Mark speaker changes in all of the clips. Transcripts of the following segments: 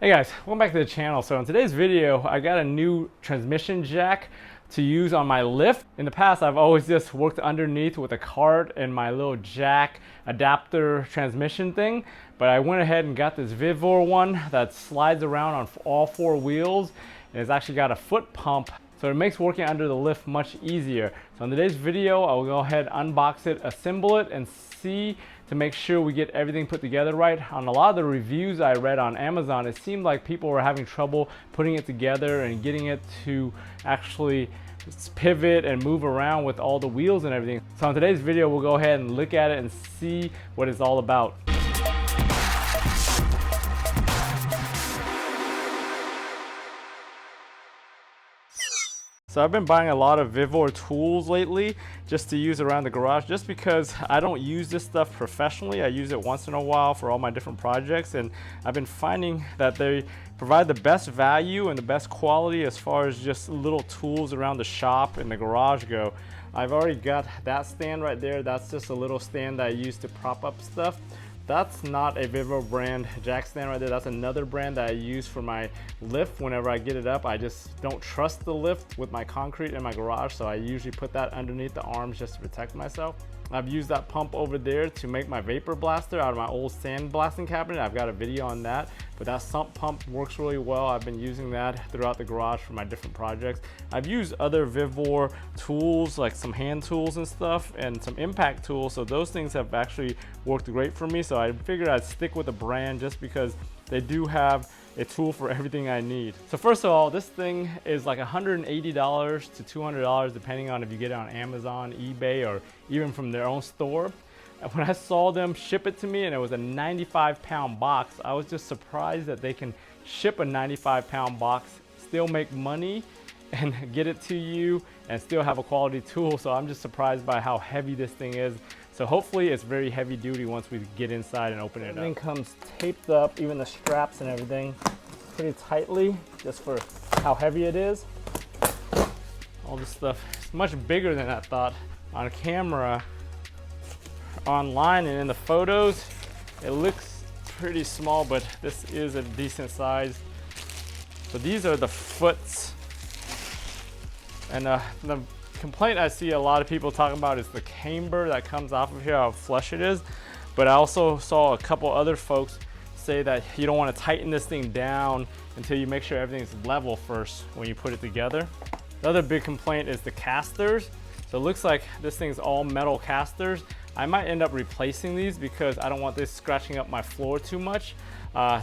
Speaker 1: Hey guys, welcome back to the channel. So in today's video, I got a new transmission jack to use on my lift. In the past, I've always just worked underneath with a cart and my little jack adapter transmission thing, but I went ahead and got this Vevor one that slides around on all four wheels, and it's actually got a foot pump, so it makes working under the lift much easier. So in today's video, I will go ahead, unbox it, assemble it, and see to make sure we get everything put together right. On a lot of the reviews I read on Amazon, it seemed like people were having trouble putting it together and getting it to actually pivot and move around with all the wheels and everything. So in today's video, we'll go ahead and look at it and see what it's all about. So I've been buying a lot of Vevor tools lately just to use around the garage, just because I don't use this stuff professionally. I use it once in a while for all my different projects, and I've been finding that they provide the best value and the best quality as far as just little tools around the shop and the garage go. I've already got that stand right there. That's just a little stand that I use to prop up stuff. That's not a Vevor brand jack stand right there. That's another brand that I use for my lift. Whenever I get it up, I just don't trust the lift with my concrete in my garage, so I usually put that underneath the arms just to protect myself. I've used that pump over there to make my vapor blaster out of my old sand blasting cabinet. I've got a video on that, but that sump pump works really well. I've been using that throughout the garage for my different projects. I've used other Vevor tools, like some hand tools and stuff, and some impact tools, so those things have actually worked great for me. So I figured I'd stick with the brand just because they do have a tool for everything I need. So first of all, this thing is like $180 to $200 depending on if you get it on Amazon, eBay, or even from their own store. And when I saw them ship it to me and it was a 95-pound box, I was just surprised that they can ship a 95-pound box, still make money, and get it to you and still have a quality tool. So I'm just surprised by how heavy this thing is. So hopefully it's very heavy duty once we get inside and open it up. Everything comes taped up, even the straps and everything, pretty tightly, just for how heavy it is. All this stuff is much bigger than I thought. On camera, online, and in the photos, it looks pretty small, but this is a decent size. So these are the foots. And the complaint I see a lot of people talking about is the camber that comes off of here, how flush it is. But I also saw a couple other folks say that you don't want to tighten this thing down until you make sure everything's level first when you put it together. The other big complaint is the casters. So it looks like this thing's all metal casters. I might end up replacing these because I don't want this scratching up my floor too much.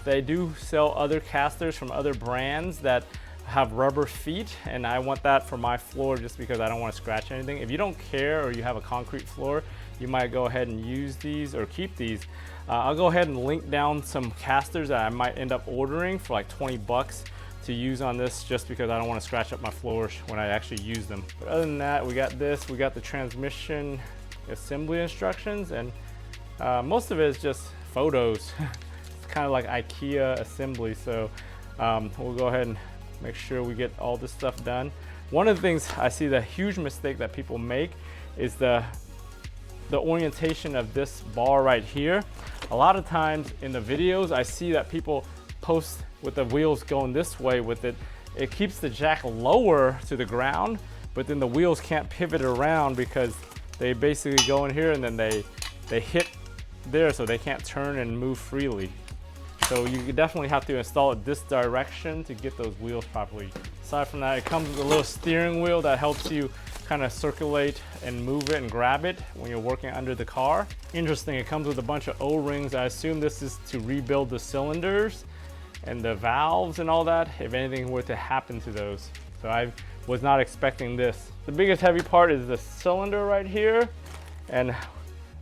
Speaker 1: They do sell other casters from other brands that have rubber feet, and I want that for my floor just because I don't want to scratch anything. If you don't care or you have a concrete floor, you might go ahead and use these or keep these. I'll go ahead and link down some casters that I might end up ordering for like 20 bucks to use on this, just because I don't want to scratch up my floors when I actually use them. But other than that, we got this, we got the transmission assembly instructions, and most of it is just photos. It's kind of like IKEA assembly, so we'll go ahead and make sure we get all this stuff done. One of the things I see, the huge mistake that people make is the orientation of this bar right here. A lot of times in the videos, I see that people post with the wheels going this way with it. It keeps the jack lower to the ground, but then the wheels can't pivot around because they basically go in here and then they hit there, so they can't turn and move freely. So you definitely have to install it this direction to get those wheels properly. Aside from that, it comes with a little steering wheel that helps you kind of circulate and move it and grab it when you're working under the car. Interesting, it comes with a bunch of O-rings. I assume this is to rebuild the cylinders and the valves and all that, if anything were to happen to those. So I was not expecting this. The biggest heavy part is the cylinder right here. And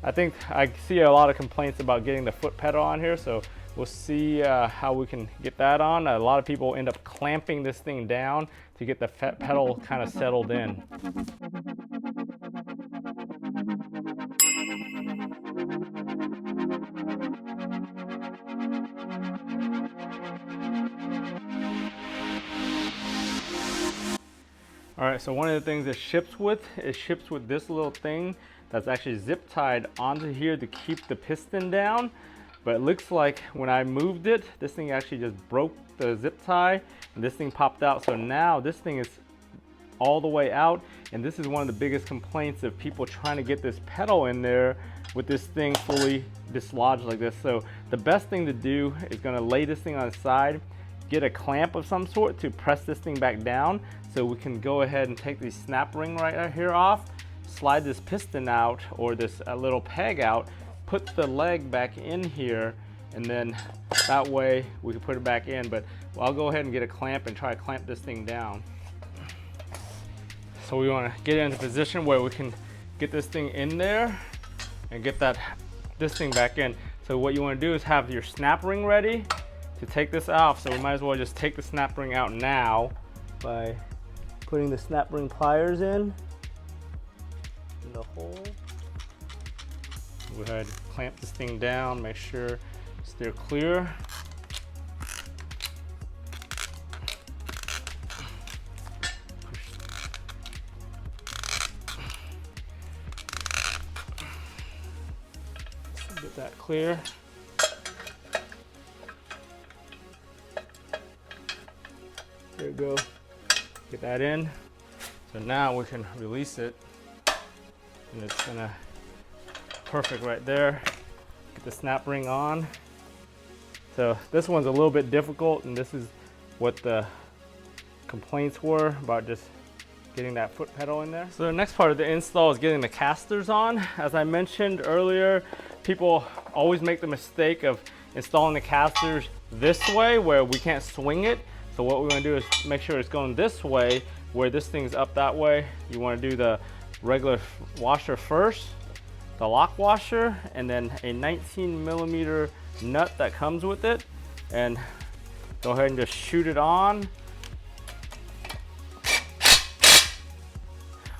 Speaker 1: I think I see a lot of complaints about getting the foot pedal on here, so we'll see how we can get that on. A lot of people end up clamping this thing down to get the pedal kind of settled in. All right, so one of the things it ships with this little thing that's actually zip tied onto here to keep the piston down. But it looks like when I moved it, this thing actually just broke the zip tie and this thing popped out. So now this thing is all the way out, and this is one of the biggest complaints of people trying to get this pedal in there with this thing fully dislodged like this. So the best thing to do is going to lay this thing on the side, get a clamp of some sort to press this thing back down, so we can go ahead and take the snap ring right here off, slide this piston out or this little peg out, put the leg back in here, and then that way we can put it back in. But I'll go ahead and get a clamp and try to clamp this thing down. So we want to get it into position where we can get this thing in there and get this thing back in. So what you want to do is have your snap ring ready to take this off. So we might as well just take the snap ring out now by putting the snap ring pliers in the hole. Go ahead, clamp this thing down, make sure they're clear. Get that clear. There we go. Get that in. So now we can release it, and it's gonna perfect right there. Get the snap ring on. So this one's a little bit difficult, and this is what the complaints were about, just getting that foot pedal in there. So the next part of the install is getting the casters on. As I mentioned earlier, people always make the mistake of installing the casters this way where we can't swing it. So what we want to do is make sure it's going this way, where this thing's up that way. You want to do the regular washer first, the lock washer, and then a 19mm nut that comes with it, and go ahead and just shoot it on.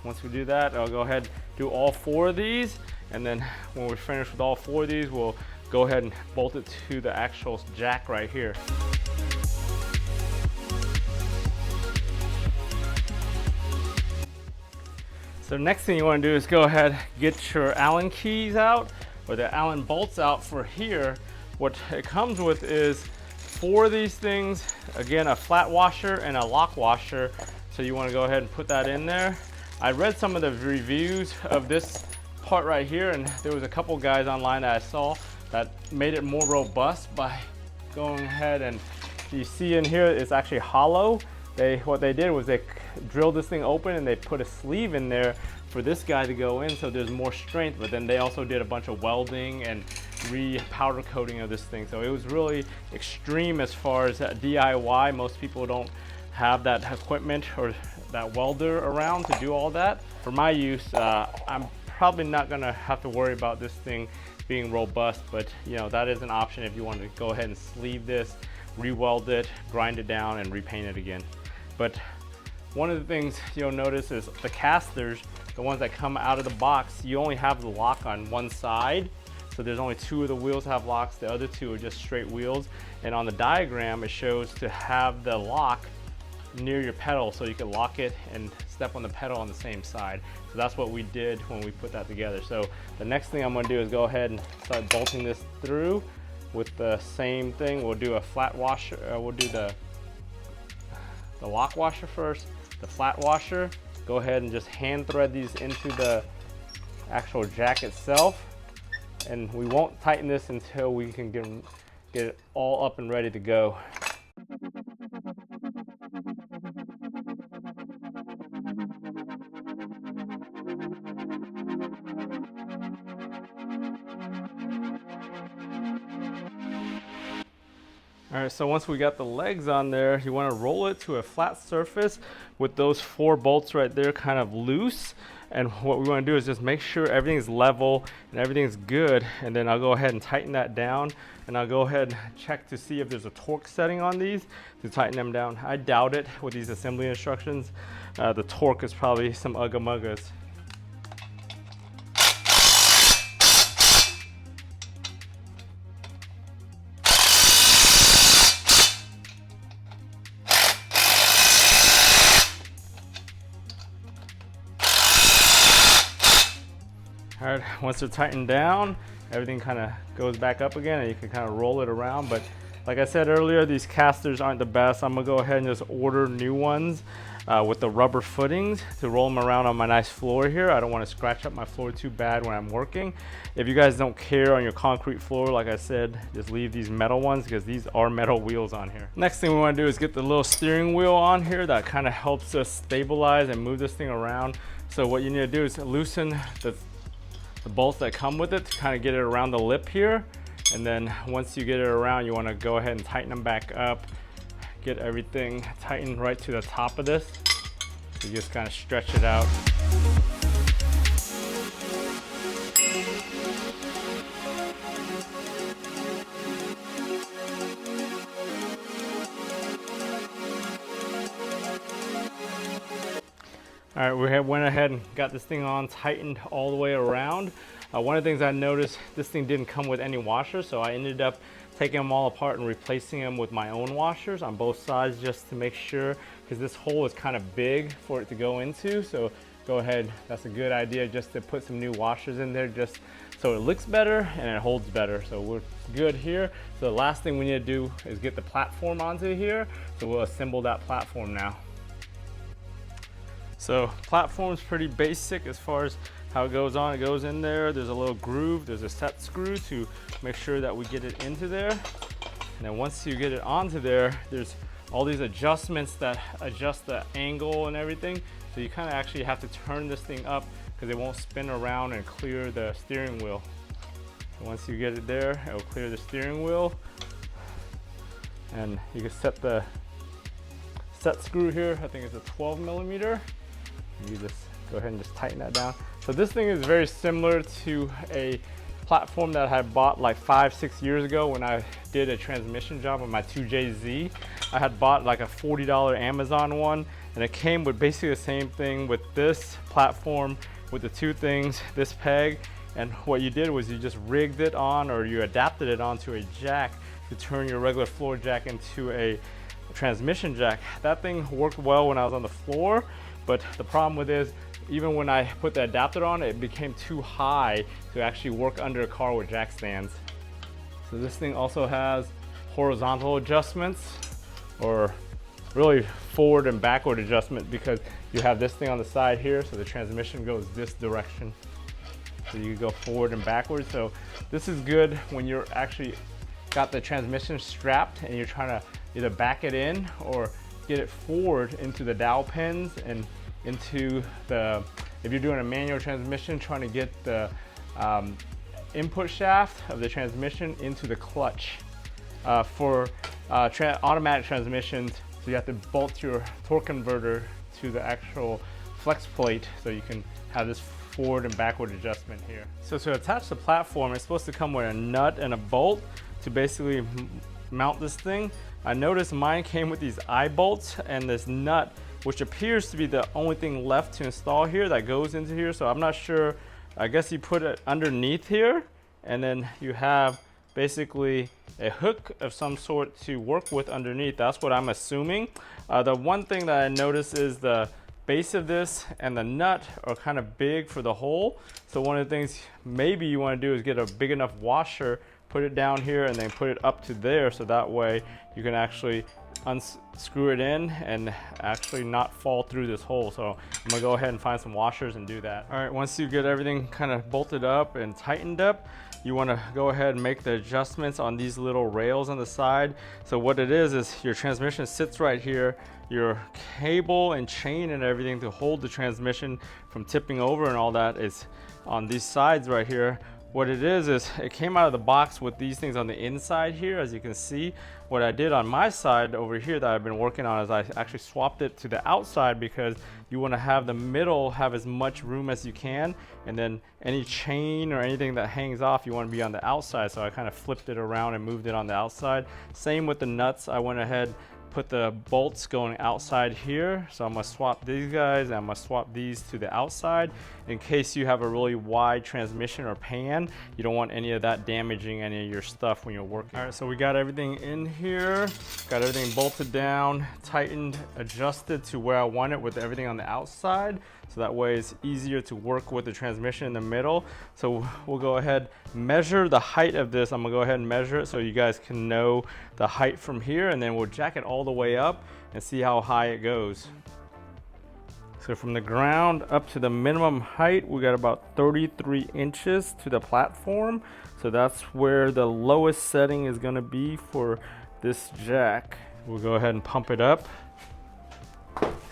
Speaker 1: Once we do that, I'll go ahead and do all 4 of these, and then when we're finished with all 4 of these, we'll go ahead and bolt it to the actual jack right here. So next thing you want to do is go ahead, get your Allen keys out, or the Allen bolts out for here. What it comes with is 4 of these things, again a flat washer and a lock washer. So you want to go ahead and put that in there. I read some of the reviews of this part right here, and there was a couple guys online that I saw that made it more robust by going ahead, and you see in here it's actually hollow. What they did was they drilled this thing open and they put a sleeve in there for this guy to go in, so there's more strength. But then they also did a bunch of welding and powder coating of this thing. So it was really extreme as far as DIY. Most people don't have that equipment or that welder around to do all that. For my use, I'm probably not gonna have to worry about this thing being robust, but you know, that is an option if you want to go ahead and sleeve this, re-weld it, grind it down, and repaint it again. But one of the things you'll notice is the casters, the ones that come out of the box, you only have the lock on one side. So there's only 2 of the wheels have locks, the other 2 are just straight wheels. And on the diagram, it shows to have the lock near your pedal so you can lock it and step on the pedal on the same side. So that's what we did when we put that together. So the next thing I'm going to do is go ahead and start bolting this through with the same thing. We'll do a flat washer, we'll do the lock washer first, the flat washer. Go ahead and just hand thread these into the actual jack itself, and we won't tighten this until we can get it all up and ready to go. All right, so once we got the legs on there, you want to roll it to a flat surface with those 4 bolts right there kind of loose. And what we want to do is just make sure everything's level and everything's good. And then I'll go ahead and tighten that down. And I'll go ahead and check to see if there's a torque setting on these to tighten them down. I doubt it with these assembly instructions. The torque is probably some ugga-muggas. All right, once they're tightened down everything kind of goes back up again, and you can kind of roll it around. But like I said earlier, these casters aren't the best. I'm gonna go ahead and just order new ones with the rubber footings to roll them around on my nice floor here. I don't want to scratch up my floor too bad when I'm working. If you guys don't care on your concrete floor, like I said, just leave these metal ones because these are metal wheels on here. Next thing we want to do is get the little steering wheel on here that kind of helps us stabilize and move this thing around. So what you need to do is loosen the bolts that come with it to kind of get it around the lip here. And then once you get it around, you want to go ahead and tighten them back up. Get everything tightened right to the top of this. So you just kind of stretch it out. All right, we went ahead and got this thing on, tightened all the way around. One of the things I noticed, this thing didn't come with any washers, so I ended up taking them all apart and replacing them with my own washers on both sides just to make sure, because this hole is kind of big for it to go into. So go ahead, that's a good idea just to put some new washers in there just so it looks better and it holds better. So we're good here. So the last thing we need to do is get the platform onto here. So we'll assemble that platform now. So platform's pretty basic as far as how it goes on. It goes in there, there's a little groove, there's a set screw to make sure that we get it into there. And then once you get it onto there, there's all these adjustments that adjust the angle and everything. So you kind of actually have to turn this thing up because it won't spin around and clear the steering wheel. So once you get it there, it'll clear the steering wheel. And you can set the set screw here, I think it's a 12 millimeter. You just go ahead and just tighten that down. So this thing is very similar to a platform that I had bought like 5-6 years ago when I did a transmission job on my 2JZ. I had bought like a $40 Amazon one, and it came with basically the same thing with this platform with the two things, this peg, and what you did was you just rigged it on, or you adapted it onto a jack to turn your regular floor jack into a transmission jack. That thing worked well when I was on the floor, but the problem with it is even when I put the adapter on, it became too high to actually work under a car with jack stands. So this thing also has horizontal adjustments, or really forward and backward adjustment, because you have this thing on the side here, so the transmission goes this direction. So you go forward and backwards. So this is good when you're actually got the transmission strapped and you're trying to either back it in or get it forward into the dowel pins and into the, if you're doing a manual transmission, trying to get the input shaft of the transmission into the clutch. For automatic transmissions, so you have to bolt your torque converter to the actual flex plate so you can have this forward and backward adjustment here. So to attach the platform, it's supposed to come with a nut and a bolt to basically mount this thing. I noticed mine came with these eye bolts and this nut, which appears to be the only thing left to install here that goes into here. So I'm not sure, I guess you put it underneath here, and then you have basically a hook of some sort to work with underneath. That's what I'm assuming. The one thing that I noticed is the base of this and the nut are kind of big for the hole. So one of the things maybe you want to do is get a big enough washer, put it down here, and then put it up to there, so that way you can actually unscrew it in and actually not fall through this hole. So I'm gonna go ahead and find some washers and do that. All right, once you get everything kind of bolted up and tightened up, you want to go ahead and make the adjustments on these little rails on the side. So what it is your transmission sits right here. Your cable and chain and everything to hold the transmission from tipping over and all that is on these sides right here. What it is it came out of the box with these things on the inside here, as you can see. What I did on my side over here that I've been working on is I actually swapped it to the outside, because you want to have the middle have as much room as you can, and then any chain or anything that hangs off, you want to be on the outside. So I kind of flipped it around and moved it on the outside. Same with the nuts. I went ahead, put the bolts going outside here. So I'm gonna swap these guys, and I'm gonna swap these to the outside in case you have a really wide transmission or pan. You don't want any of that damaging any of your stuff when you're working. All right, so we got everything in here, got everything bolted down, tightened, adjusted to where I want it with everything on the outside. so that way it's easier to work with the transmission in the middle. So we'll go ahead, measure the height of this. I'm gonna go ahead and measure it so you guys can know the height from here, and then we'll jack it all the way up and see how high it goes. So from the ground up to the minimum height, we got about 33 inches to the platform. So that's where the lowest setting is gonna be for this jack. We'll go ahead and pump it up.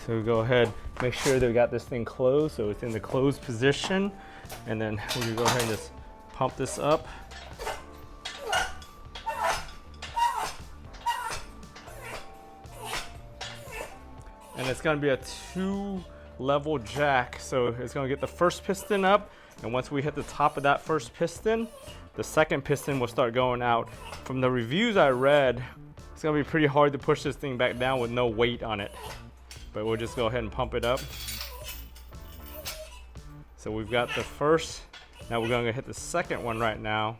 Speaker 1: So we go ahead, make sure that we got this thing closed, so it's in the closed position. And then we're gonna go ahead and just pump this up. And it's gonna be a 2-level jack. So it's gonna get the first piston up, and once we hit the top of that first piston, the second piston will start going out. From the reviews I read, it's gonna be pretty hard to push this thing back down with no weight on it. But we'll just go ahead and pump it up. So we've got the first, now we're gonna hit the second one right now.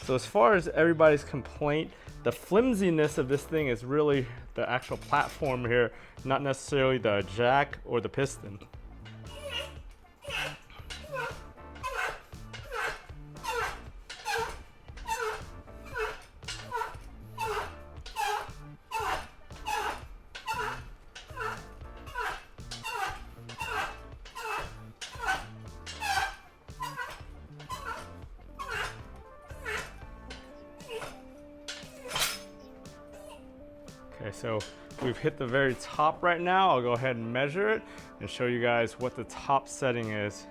Speaker 1: So as far as everybody's complaint, the flimsiness of this thing is really the actual platform here, not necessarily the jack or the piston. Okay, so we've hit the very top right now. I'll go ahead and measure it and show you guys what the top setting is.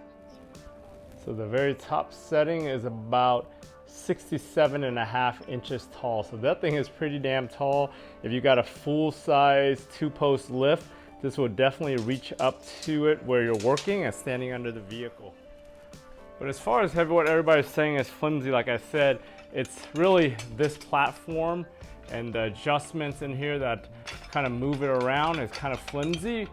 Speaker 1: So the very top setting is about 67.5 inches tall. So that thing is pretty damn tall. If you got a full-size 2-post lift, this will definitely reach up to it where you're working and standing under the vehicle. But as far as what everybody's saying is flimsy, like I said, it's really this platform and the adjustments in here that kind of move it around is kind of flimsy.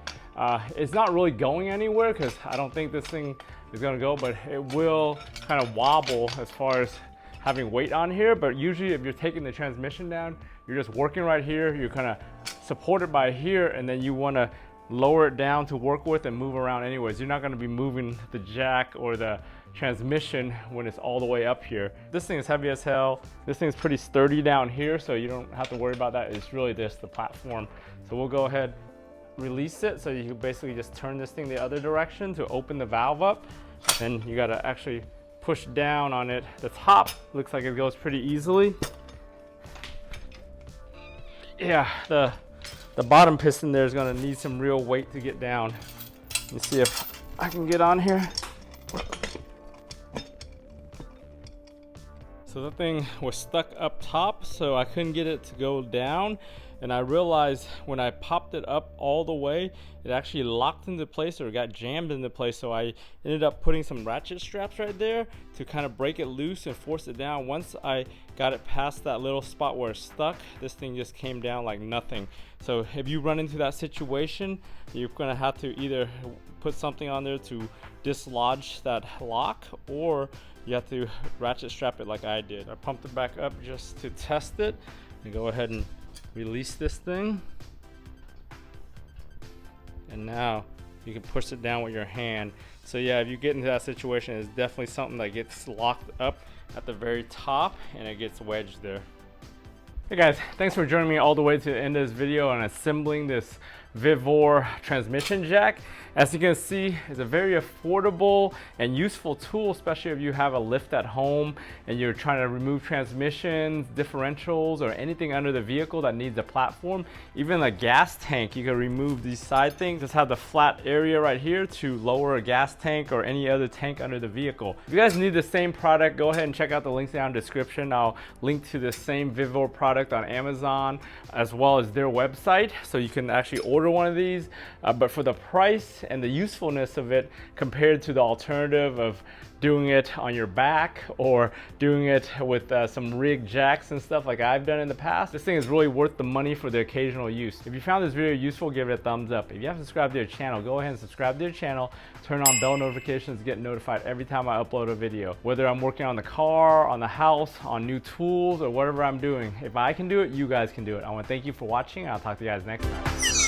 Speaker 1: It's not really going anywhere because I don't think this thing is gonna go, but it will kind of wobble as far as having weight on here. But usually if you're taking the transmission down, you're just working right here, you're kind of supported by here, and then you wanna lower it down to work with and move around anyways. You're not gonna be moving the jack or the transmission when it's all the way up here. This thing is heavy as hell. This thing's pretty sturdy down here, so you don't have to worry about that. It's really just the platform. So we'll go ahead, release it, so you can basically just turn this thing the other direction to open the valve up. Then you gotta actually push down on it. The top looks like it goes pretty easily. Yeah, the bottom piston there is gonna need some real weight to get down. Let me see if I can get on here. So the thing was stuck up top, so I couldn't get it to go down. And I realized when I popped it up all the way, it actually locked into place or got jammed into place. So I ended up putting some ratchet straps right there to kind of break it loose and force it down. Once I got it past that little spot where it's stuck, this thing just came down like nothing. So if you run into that situation, you're gonna have to either put something on there to dislodge that lock, or you have to ratchet strap it like I did. I pumped it back up just to test it and go ahead and release this thing. And now you can push it down with your hand. So yeah, if you get into that situation, it's definitely something that gets locked up at the very top and it gets wedged there. Hey guys, thanks for joining me all the way to the end of this video on assembling this Vevor transmission jack. As you can see, it's a very affordable and useful tool, especially if you have a lift at home and you're trying to remove transmissions, differentials, or anything under the vehicle that needs a platform. Even a gas tank, you can remove these side things. Just have the flat area right here to lower a gas tank or any other tank under the vehicle. If you guys need the same product, go ahead and check out the links down in the description. I'll link to the same Vevor product on Amazon as well as their website, so you can actually order one of these. But for the price and the usefulness of it compared to the alternative of doing it on your back or doing it with some rig jacks and stuff like I've done in the past, this thing is really worth the money for the occasional use. If you found this video useful, give it a thumbs up. If you haven't subscribed to their channel, go ahead and subscribe to their channel. Turn on bell notifications to get notified every time I upload a video. Whether I'm working on the car, on the house, on new tools, or whatever I'm doing. If I can do it, you guys can do it. I want to thank you for watching. I'll talk to you guys next time.